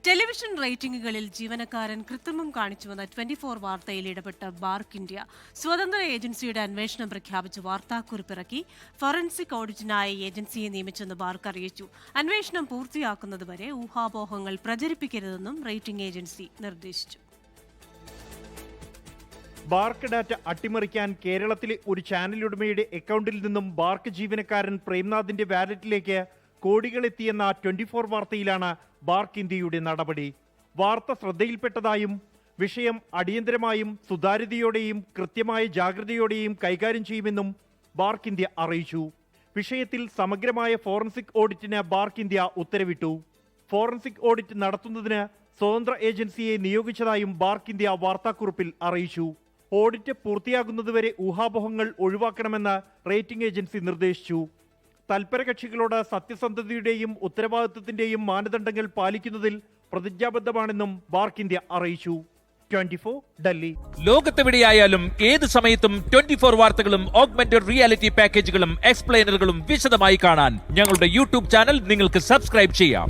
Television റേറ്റിംഗുകളിൽ ജീവനക്കാരൻ കൃത്രിമം കാണിച്ചുവെന്ന 24 വാർത്തയിൽ ഇടപെട്ട ബാർക്ക് ഇന്ത്യ സ്വതന്ത്ര ഏജൻസിയുടെ അന്വേഷണം പ്രഖ്യാപിച്ച് വാർത്താക്കുറിപ്പിറക്കി. ഫോറൻസിക് ഓഡിറ്റിനായി ഏജൻസിയെ നിയമിച്ചെന്ന് ബാർക്ക് അറിയിച്ചു. അന്വേഷണം പൂർത്തിയാക്കുന്നതുവരെ ഊഹാപോഹങ്ങൾ പ്രചരിപ്പിക്കരുതെന്നും റേറ്റിംഗ് ഏജൻസി നിർദ്ദേശിച്ചു. ബാർക്ക് ഡാറ്റ അട്ടിമറിക്കാൻ കേരളത്തിലെ ഒരു ചാനലുടമയുടെ അക്കൗണ്ടിൽ നിന്നും ബാർക്ക് ജീവനക്കാരൻ പ്രേംനാഥിന്റെ വാലറ്റിലേക്ക് കോടികളെത്തിയെന്ന 24 വാർത്തയിലാണ് ബാർക്ക് ഇന്ത്യയുടെ നടപടി. വാർത്ത ശ്രദ്ധയിൽപ്പെട്ടതായും വിഷയം അടിയന്തരമായും സുതാര്യതയോടെയും കൃത്യമായ ജാഗ്രതയോടെയും കൈകാര്യം ചെയ്യുമെന്നും ബാർക്ക് ഇന്ത്യ അറിയിച്ചു. വിഷയത്തിൽ സമഗ്രമായ ഫോറൻസിക് ഓഡിറ്റിന് ബാർക്ക് ഇന്ത്യ ഉത്തരവിട്ടു. ഫോറൻസിക് ഓഡിറ്റ് നടത്തുന്നതിന് സ്വതന്ത്ര ഏജൻസിയെ നിയോഗിച്ചതായും ബാർക്ക് ഇന്ത്യ വാർത്താക്കുറിപ്പിൽ അറിയിച്ചു. ഓഡിറ്റ് പൂർത്തിയാകുന്നതുവരെ ഊഹാപോഹങ്ങൾ ഒഴിവാക്കണമെന്ന് റേറ്റിംഗ് ഏജൻസി നിർദ്ദേശിച്ചു. തൽപര കക്ഷികളോട് സത്യസന്ധതയുടെയും ഉത്തരവാദിത്വത്തിന്റെയും മാനദണ്ഡങ്ങൾ പാലിക്കുന്നതിൽ പ്രതിജ്ഞാബദ്ധമാണെന്നും ബാർക്ക് ഇന്ത്യ അറിയിച്ചു. 24 ഡൽഹി. ലോകത്തെവിടെയായാലും ഏത് സമയത്തും 24 വാർത്തകളും ഓഗ്മെന്റഡ് റിയാലിറ്റി പാക്കേജുകളും എക്സ്പ്ലെയിനറുകളും വിശദമായി കാണാൻ ഞങ്ങളുടെ യൂട്യൂബ് ചാനൽ നിങ്ങൾക്ക് സബ്സ്ക്രൈബ് ചെയ്യാം.